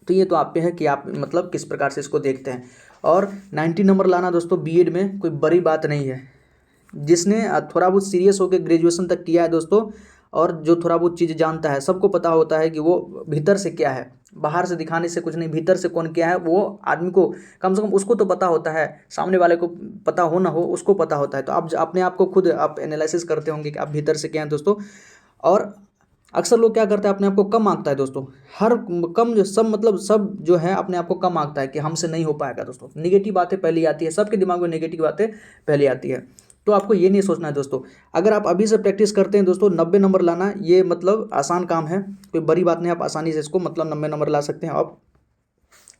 तो ये तो आप पे है कि आप मतलब किस प्रकार से इसको देखते हैं। और 90 नंबर लाना दोस्तों बीएड में कोई बड़ी बात नहीं है। जिसने थोड़ा बहुत सीरियस होकर ग्रेजुएशन तक किया है दोस्तों, और जो थोड़ा बहुत चीज़ जानता है, सबको पता होता है कि वो भीतर से क्या है, बाहर से दिखाने से कुछ नहीं, भीतर से कौन क्या है वो आदमी को कम से कम उसको तो पता होता है, सामने वाले को पता हो ना हो उसको पता होता है। तो आप अपने आप को खुद आप एनालिसिस करते होंगे कि आप भीतर से क्या हैं दोस्तों। और अक्सर लोग क्या करते हैं, अपने आप को कम आंकता है दोस्तों, हर कम जो सब मतलब सब जो है अपने आप को कम आंकता है कि हमसे नहीं हो पाएगा दोस्तों। नेगेटिव बातें पहले आती है, सबके दिमाग में नेगेटिव बातें पहले आती है। तो आपको ये नहीं सोचना है दोस्तों, अगर आप अभी से प्रैक्टिस करते हैं दोस्तों, 90 नंबर लाना ये मतलब आसान काम है, कोई बड़ी बात नहीं, आप आसानी से इसको मतलब 90 नंबर ला सकते हैं। आप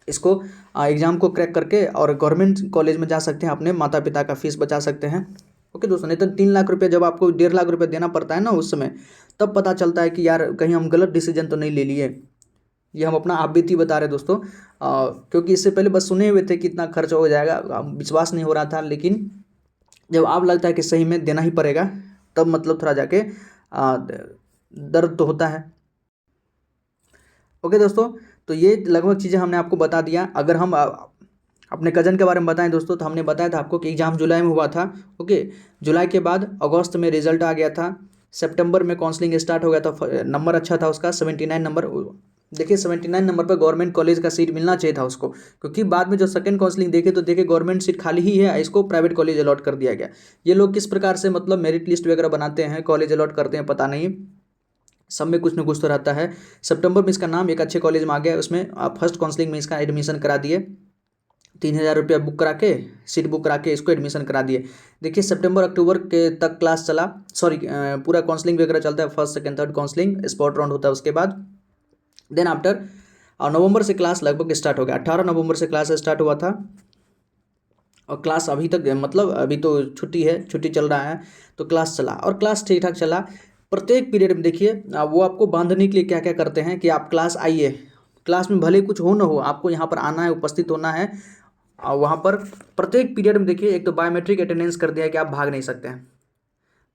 इसको एग्ज़ाम को क्रैक करके और गवर्नमेंट कॉलेज में जा सकते हैं, अपने माता पिता का फीस बचा सकते हैं। ओके दोस्तों, नहीं तो 3 लाख रुपये जब आपको 1.5 लाख रुपये देना पड़ता है ना उस समय, तब पता चलता है कि यार कहीं हम गलत डिसीजन तो नहीं ले लिए। ये हम अपना आप बीती बता रहे दोस्तों, क्योंकि इससे पहले बस सुने हुए थे कि इतना खर्च हो जाएगा, विश्वास नहीं हो रहा था, लेकिन जब आप लगता है कि सही में देना ही पड़ेगा, तब मतलब थोड़ा जाके दर्द तो होता है। ओके दोस्तों, तो ये लगभग चीज़ें हमने आपको बता दिया। अगर हम अपने कज़न के बारे में बताएं दोस्तों, तो हमने बताया था आपको कि एग्ज़ाम जुलाई में हुआ था। ओके, जुलाई के बाद अगस्त में रिजल्ट आ गया था, सितंबर में काउंसलिंग स्टार्ट हो गया था, नंबर अच्छा था उसका 79 नंबर। देखिए 79 नंबर पर गवर्नमेंट कॉलेज का सीट मिलना चाहिए था उसको, क्योंकि बाद में जो सेकंड काउंसलिंग देखे तो देखे गवर्नमेंट सीट खाली ही है, इसको प्राइवेट कॉलेज अलॉट कर दिया गया। ये लोग किस प्रकार से मतलब मेरिट लिस्ट वगैरह बनाते हैं, कॉलेज अलॉट करते हैं, पता नहीं, सब में कुछ ना कुछ तो रहता है। सितंबर में इसका नाम एक अच्छे कॉलेज में आ गया, उसमें आप फर्स्ट काउंसलिंग में इसका एडमिशन करा दिए, 3,000 रुपया बुक करा के, सीट बुक करा के इसको एडमिशन करा दिए। देखिए सितंबर अक्टूबर के तक क्लास चला, सॉरी पूरा काउंसलिंग वगैरह चलता है, first second third counselling, spot round होता है उसके बाद। देन आफ्टर और नवंबर से क्लास लगभग स्टार्ट हो गया, 18 नवंबर से क्लास स्टार्ट हुआ था, और क्लास अभी तक मतलब अभी तो छुट्टी है, छुट्टी चल रहा है, तो क्लास चला और क्लास ठीक ठाक चला। प्रत्येक पीरियड में देखिए वो आपको बांधने के लिए क्या क्या करते हैं कि आप क्लास आइए, क्लास में भले कुछ हो ना हो, आपको यहाँ पर आना है, उपस्थित होना है। और वहाँ पर प्रत्येक पीरियड में देखिए एक तो बायोमेट्रिक अटेंडेंस कर दिया है कि आप भाग नहीं सकते हैं,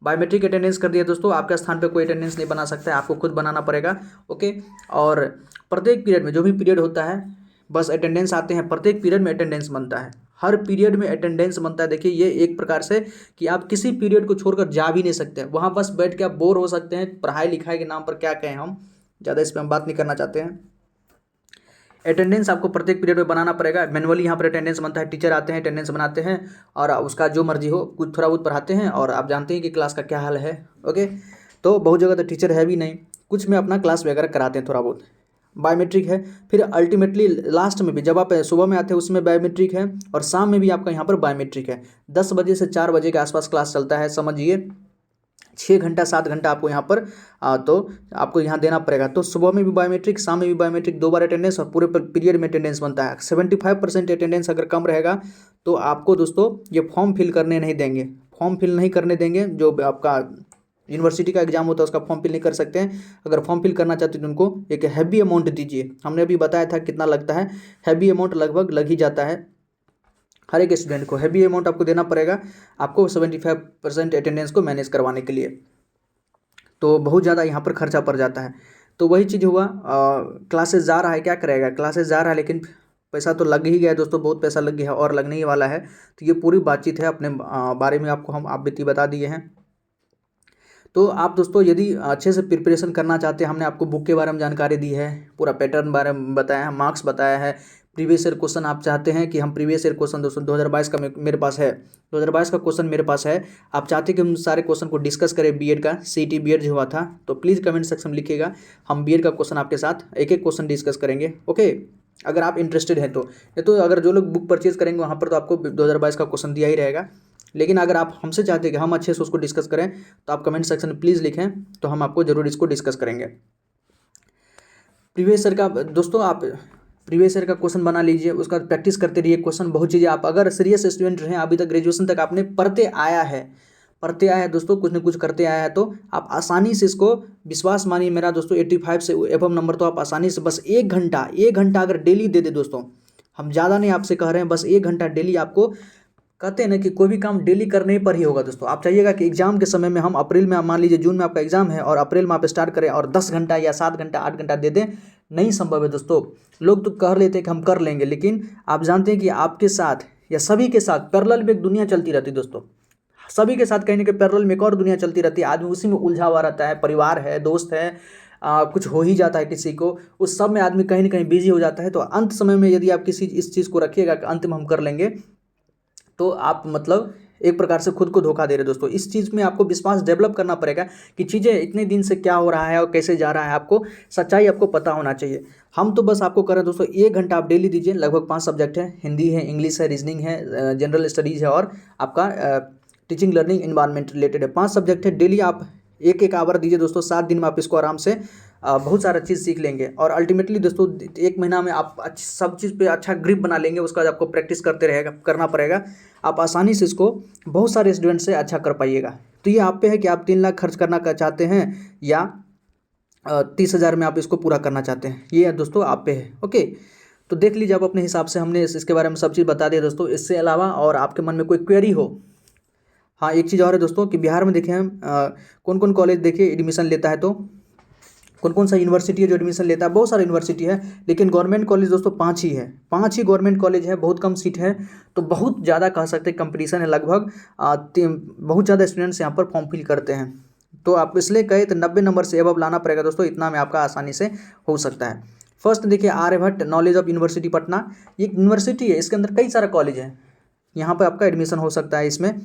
बायोमेट्रिक अटेंडेंस कर दिया दोस्तों, आपके स्थान पे कोई अटेंडेंस नहीं बना सकता है, आपको खुद बनाना पड़ेगा। ओके, और प्रत्येक पीरियड में जो भी पीरियड होता है बस अटेंडेंस आते हैं, प्रत्येक पीरियड में अटेंडेंस बनता है, हर पीरियड में अटेंडेंस बनता है। देखिए ये एक प्रकार से कि आप किसी पीरियड को छोड़कर जा भी नहीं सकते, वहाँ बस बैठ के आप बोर हो सकते हैं, पढ़ाई लिखाई के नाम पर क्या कहें, हम ज़्यादा इस पर हम बात नहीं करना चाहते हैं। अटेंडेंस आपको प्रत्येक पीरियड में बनाना पड़ेगा, मैनुअली यहाँ पर अटेंडेंस बनता है, टीचर आते हैं अटेंडेंस बनाते हैं, और उसका जो मर्जी हो कुछ थोड़ा बहुत पढ़ाते हैं, और आप जानते हैं कि क्लास का क्या हाल है। ओके, तो बहुत जगह तो टीचर है भी नहीं, कुछ में अपना क्लास वगैरह कराते हैं थोड़ा बहुत, बायोमेट्रिक है। फिर अल्टीमेटली लास्ट में भी जब आप सुबह में आते हैं उसमें बायोमेट्रिक है, और शाम में भी आपका यहाँ पर बायोमेट्रिक है। 10 बजे से 4 बजे के आसपास क्लास चलता है, समझिए 6 घंटा 7 घंटा आपको यहाँ पर तो आपको यहाँ देना पड़ेगा। तो सुबह में भी बायोमेट्रिक, शाम में भी बायोमेट्रिक, 2 बार अटेंडेंस, और पूरे पीरियड में अटेंडेंस बनता है। 75% अटेंडेंस अगर कम रहेगा तो आपको दोस्तों ये फॉर्म फिल करने नहीं देंगे, फॉर्म फिल नहीं करने देंगे, जो आपका यूनिवर्सिटी का एग्जाम होता है उसका फॉर्म फिल नहीं कर सकते हैं। अगर फॉर्म फिल करना चाहते हैं तो उनको एक हैवी अमाउंट दीजिए, हमने अभी बताया था कितना लगता है, हैवी अमाउंट लगभग लग ही जाता है, हर एक स्टूडेंट को हैवी अमाउंट आपको देना पड़ेगा, आपको 75% अटेंडेंस को मैनेज करवाने के लिए, तो बहुत ज़्यादा यहाँ पर खर्चा पड़ जाता है। तो वही चीज़ हुआ, क्लासेस जा रहा है, क्या करेगा, क्लासेस जा रहा है लेकिन पैसा तो लग ही गया है दोस्तों, बहुत पैसा लग गया है और लगने ही वाला है। तो ये पूरी बातचीत है, अपने बारे में आपको हम आप बीती बता दिए हैं। तो आप दोस्तों यदि अच्छे से प्रिपरेशन करना चाहते हैं, हमने आपको बुक के बारे में जानकारी दी है, पूरा पैटर्न बारे में बताया है, मार्क्स बताया है, प्रीवियस ईयर क्वेश्चन आप चाहते हैं कि हम प्रीवियस ईयर क्वेश्चन दोस्तों 2022 का मेरे पास है, 2022 का क्वेश्चन मेरे पास है, आप चाहते हैं कि हम सारे क्वेश्चन को डिस्कस करें, बीएड का सीईटी बीएड जो हुआ था, तो प्लीज़ कमेंट सेक्शन में लिखिएगा, हम बीएड का क्वेश्चन आपके साथ एक एक क्वेश्चन डिस्कस करेंगे। ओके, अगर आप इंटरेस्टेड हैं तो, ये तो अगर जो लोग बुक परचेज करेंगे वहाँ पर तो आपको 2022 का क्वेश्चन दिया ही रहेगा, लेकिन अगर आप हमसे चाहते हैं कि हम अच्छे से उसको डिस्कस करें तो आप कमेंट सेक्शन में प्लीज़ लिखें, तो हम आपको जरूर इसको डिस्कस करेंगे। प्रीवियस ईयर का दोस्तों आप प्रीवियस ईयर का क्वेश्चन बना लीजिए, उसका प्रैक्टिस करते रहिए, क्वेश्चन बहुत चीज़ें, आप अगर सीरियस स्टूडेंट रहे, अभी तक ग्रेजुएशन तक आपने पढ़ते आया है दोस्तों, कुछ न कुछ करते आया है, तो आप आसानी से इसको, विश्वास मानिए मेरा दोस्तों, 85 से एबव नंबर तो आप आसानी से बस 1 घंटा अगर डेली दे दे दोस्तों, हम ज़्यादा नहीं आपसे कह रहे हैं, बस 1 घंटा डेली आपको, कहते हैं ना कि कोई भी काम डेली करने पर ही होगा दोस्तों। आप चाहिएगा कि एग्जाम के समय में हम अप्रैल में, मान लीजिए जून में आपका एग्जाम है और अप्रैल में आप स्टार्ट करें और 10 घंटा या 7 घंटा 8 घंटा दे दें, नहीं संभव है दोस्तों। लोग तो कह लेते हैं कि हम कर लेंगे, लेकिन आप जानते हैं कि आपके साथ या सभी के साथ पैरेलल में एक दुनिया चलती रहती है दोस्तों, सभी के साथ कहीं ना कहीं पैरेलल में एक और दुनिया चलती रहती है, आदमी उसी में उलझा हुआ रहता है, परिवार है, दोस्त है, कुछ हो ही जाता है किसी को, उस सब में आदमी कहीं ना कहीं बिजी हो जाता है। तो अंत समय में यदि आप किसी इस चीज़ को रखिएगा कि अंत में हम कर लेंगे, तो आप मतलब एक प्रकार से खुद को धोखा दे रहे दोस्तों। इस चीज़ में आपको विश्वास डेवलप करना पड़ेगा कि चीज़ें इतने दिन से क्या हो रहा है और कैसे जा रहा है, आपको सच्चाई आपको पता होना चाहिए। हम तो बस आपको करें दोस्तों, 1 घंटा आप डेली दीजिए, लगभग 5 सब्जेक्ट है, हिंदी है, इंग्लिश है, रीजनिंग है, जनरल स्टडीज़ है, और आपका टीचिंग लर्निंग इन्वायरमेंट रिलेटेड है, 5 सब्जेक्ट है। डेली आप एक आवर दीजिए दोस्तों, 7 दिन में आप इसको आराम से बहुत सारा चीज़ सीख लेंगे, और अल्टीमेटली दोस्तों 1 महीना में आप सब चीज़ पे अच्छा ग्रिप बना लेंगे। उसके बाद आपको प्रैक्टिस करना पड़ेगा, आप आसानी से इसको बहुत सारे स्टूडेंट से अच्छा कर पाइएगा। तो ये आप पे है कि आप 3 लाख खर्च करना चाहते हैं या 30,000 में आप इसको पूरा करना चाहते हैं, ये दोस्तों आप पे है। ओके, तो देख लीजिए आप अपने हिसाब से, हमने इसके बारे में सब चीज़ बता दिया दोस्तों। इससे अलावा और आपके मन में कोई क्वेरी हो, हाँ एक चीज़ और है दोस्तों कि बिहार में देखें हम कौन कौन कॉलेज देखिए एडमिशन लेता है, तो कौन कौन सा यूनिवर्सिटी है जो एडमिशन लेता है, बहुत सारे यूनिवर्सिटी है, लेकिन गवर्नमेंट कॉलेज दोस्तों 5 ही है, 5 ही गवर्नमेंट कॉलेज है, बहुत कम सीट है, तो बहुत ज़्यादा कह सकते हैं कंपटीशन है, लगभग बहुत ज़्यादा स्टूडेंट्स यहाँ पर फॉर्म फिल करते हैं। तो आप इसलिए कहे तो 90 नंबर से एबव लाना पड़ेगा दोस्तों, इतना में आपका आसानी से हो सकता है। फर्स्ट देखिए Aryabhatta knowledge of university Patna, ये यूनिवर्सिटी है, इसके अंदर कई सारा कॉलेज है, यहाँ पर आपका एडमिशन हो सकता है। इसमें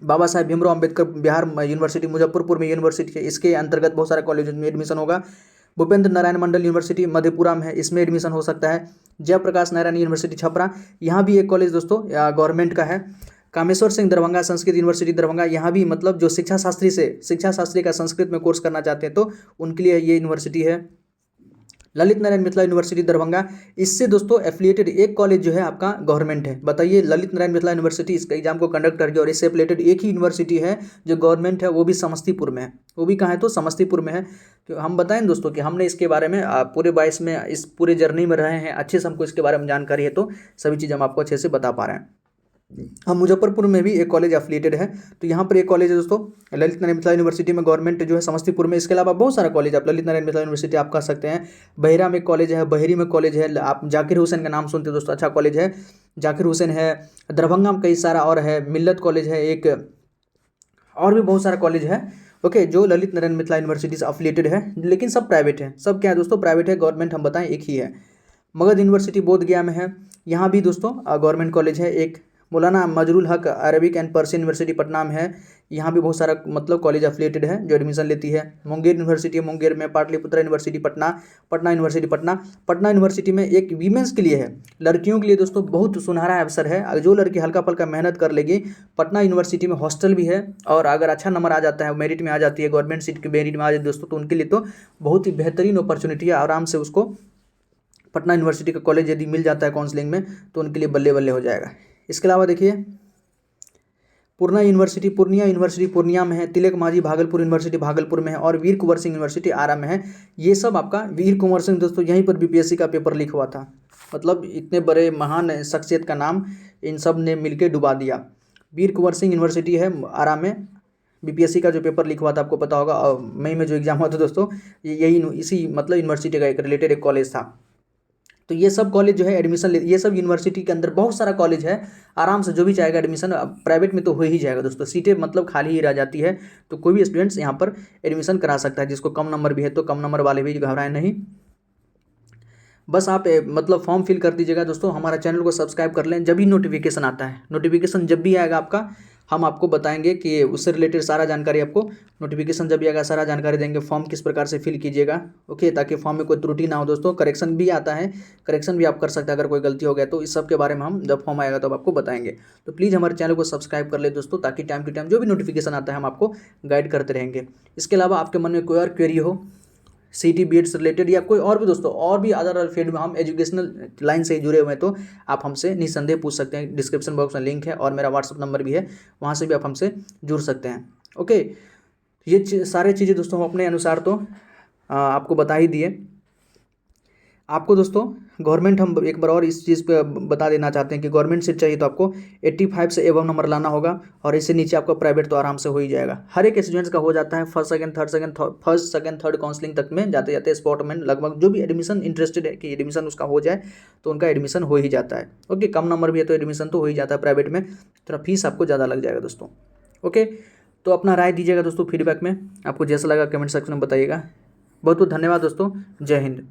बाबा साहेब भीमराव अम्बेडकर बिहार यूनिवर्सिटी मुजफ्फरपुर में यूनिवर्सिटी है, इसके अंतर्गत बहुत सारे कॉलेज में एडमिशन होगा। भूपेंद्र नारायण मंडल यूनिवर्सिटी मधेपुरा में है, इसमें एडमिशन हो सकता है। जयप्रकाश नारायण यूनिवर्सिटी छपरा, यहाँ भी एक कॉलेज दोस्तों गवर्नमेंट का है। कामेश्वर सिंह दरभंगा संस्कृत यूनिवर्सिटी दरभंगा, यहाँ भी मतलब जो शिक्षा शास्त्री का संस्कृत में कोर्स करना चाहते हैं तो उनके लिए ये यूनिवर्सिटी है। ललित नारायण मिथिला यूनिवर्सिटी दरभंगा, इससे दोस्तों एफिलिएटेड एक कॉलेज जो है आपका गवर्नमेंट है। बताइए, ललित नारायण मिथिला यूनिवर्सिटी इसका एग्जाम को कंडक्ट करके और इससे एफिलिएटेड एक ही यूनिवर्सिटी है जो गवर्नमेंट है, वो भी समस्तीपुर में है। वो भी कहाँ है तो समस्तीपुर में है। तो हम बताएं दोस्तों कि हमने इसके बारे में पूरे 22 में इस पूरे जर्नी में रहे हैं, अच्छे से हमको इसके बारे में जानकारी है, तो सभी चीज़ हम आपको अच्छे से बता पा रहे हैं। हम मुजफ्फरपुर में भी एक कॉलेज एफिलिएटेड है, तो यहाँ पर एक कॉलेज है दोस्तों ललित नारायण मिथिला यूनिवर्सिटी में, गवर्नमेंट जो है समस्तीपुर में। इसके अलावा बहुत सारा कॉलेज आप ललित नारायण मिथिला यूनिवर्सिटी आप कह सकते हैं। बहिरा में कॉलेज है, बहेरी में कॉलेज है, आप जाकिर हुसैन का नाम सुनते हैं दोस्तों, अच्छा कॉलेज है, जाकिर हुसैन है। दरभंगा में कई सारा और है, मिल्लत कॉलेज है एक, और भी बहुत सारा कॉलेज है ओके, जो ललित नारायण मिथिला यूनिवर्सिटी से एफिलिएटेड है, लेकिन सब प्राइवेट है। सब क्या है दोस्तों, प्राइवेट है, गवर्नमेंट हम बताएं एक ही है। मगध यूनिवर्सिटी बोधगया में है, यहाँ भी दोस्तों गवर्नमेंट कॉलेज है एक। मौलाना मजरुल हक Arabic and Persian university Patna में है, यहाँ भी बहुत सारा मतलब कॉलेज एफिलिएटेड है जो एडमिशन लेती है। मुंगेर यूनिवर्सिटी मुंगेर में, Pataliputra university Patna, Patna university Patna. Patna university में एक वीमेंस के लिए है, लड़कियों के लिए दोस्तों बहुत सुनहरा अवसर है। जो लड़की हल्का फुल्का मेहनत कर लेगी, पटना यूनिवर्सिटी में हॉस्टल भी है, और अगर अच्छा नंबर आ जाता है, मेरिट में आ जाती है, गवर्नमेंट सीट के मेरिट में आ जाती है दोस्तों, तो उनके लिए तो बहुत ही बेहतरीन अपॉर्चुनिटी है। आराम से उसको पटना यूनिवर्सिटी का कॉलेज यदि मिल जाता है काउंसलिंग में, तो उनके लिए बल्ले बल्ले हो जाएगा। इसके अलावा देखिए पूर्णिया यूनिवर्सिटी पूर्णिया में है, तिलक मांझी भागलपुर यूनिवर्सिटी भागलपुर में है, और वीर कुंवर सिंह यूनिवर्सिटी आरा में है। ये सब आपका, वीर कुंवर सिंह दोस्तों यहीं पर बीपीएससी का पेपर लीक हुआ था, मतलब इतने बड़े महान शख्सियत का नाम इन सब ने मिलकर डुबा दिया। वीर कुंवर सिंह यूनिवर्सिटी है आरा में, बीपीएससी का जो पेपर लीक हुआ था आपको पता होगा, और मई में जो एग्जाम हुआ था दोस्तों, यही इसी मतलब यूनिवर्सिटी का एक रिलेटेड एक कॉलेज था। तो ये सब कॉलेज जो है एडमिशन ये सब यूनिवर्सिटी के अंदर बहुत सारा कॉलेज है, आराम से जो भी चाहेगा एडमिशन, प्राइवेट में तो हो ही जाएगा दोस्तों, सीटें मतलब खाली ही रह जाती है, तो कोई भी स्टूडेंट्स यहाँ पर एडमिशन करा सकता है। जिसको कम नंबर भी है तो कम नंबर वाले भी घबराएं नहीं, बस आप मतलब फॉर्म फिल कर दीजिएगा दोस्तों। हमारा चैनल को सब्सक्राइब कर लें, जब भी नोटिफिकेशन आता है, नोटिफिकेशन जब भी आएगा आपका, हम आपको बताएंगे कि उससे रिलेटेड सारा जानकारी, आपको नोटिफिकेशन जब भी आएगा सारा जानकारी देंगे। फॉर्म किस प्रकार से फिल कीजिएगा ओके, ताकि फॉर्म में कोई त्रुटि ना हो दोस्तों। करेक्शन भी आता है, करेक्शन भी आप कर सकते हैं अगर कोई गलती हो गया तो। इस सब के बारे में हम जब फॉर्म आएगा तब आपको बताएंगे। तो प्लीज़ हमारे चैनल को सब्सक्राइब कर ले दोस्तों, ताकि टाइम टू टाइम जो भी नोटिफिकेशन आता है हम आपको गाइड करते रहेंगे। इसके अलावा आपके मन में कोई और क्वेरी हो सीटी बीएड से रिलेटेड, या कोई और भी दोस्तों, और भी अदर फील्ड में हम एजुकेशनल लाइन से जुड़े हुए हैं, तो आप हमसे निस्संदेह पूछ सकते हैं। डिस्क्रिप्शन बॉक्स में लिंक है और मेरा व्हाट्सअप नंबर भी है, वहाँ से भी आप हमसे जुड़ सकते हैं ओके। ये सारे चीज़ें दोस्तों हम अपने अनुसार तो आपको बता ही दिए। आपको दोस्तों गवर्नमेंट, हम एक बार और इस चीज़ पे बता देना चाहते हैं कि गवर्नमेंट सीट चाहिए तो आपको 85 से एबव नंबर लाना होगा, और इससे नीचे आपका प्राइवेट तो आराम से हो ही जाएगा। हर एक स्टूडेंट्स का हो जाता है, फर्स्ट सेकंड थर्ड काउंसलिंग तक में जाते जाते स्पॉट में लगभग जो भी एडमिशन इंटरेस्टेड है कि एडमिशन उसका हो जाए, तो उनका एडमिशन हो ही जाता है ओके। कम नंबर भी है तो एडमिशन तो हो ही जाता है, प्राइवेट में थोड़ा फीस आपको ज़्यादा लग जाएगा दोस्तों ओके। तो अपना राय दीजिएगा दोस्तों, फीडबैक में आपको जैसा लगा कमेंट सेक्शन में बताइएगा। बहुत बहुत धन्यवाद दोस्तों, जय हिंद।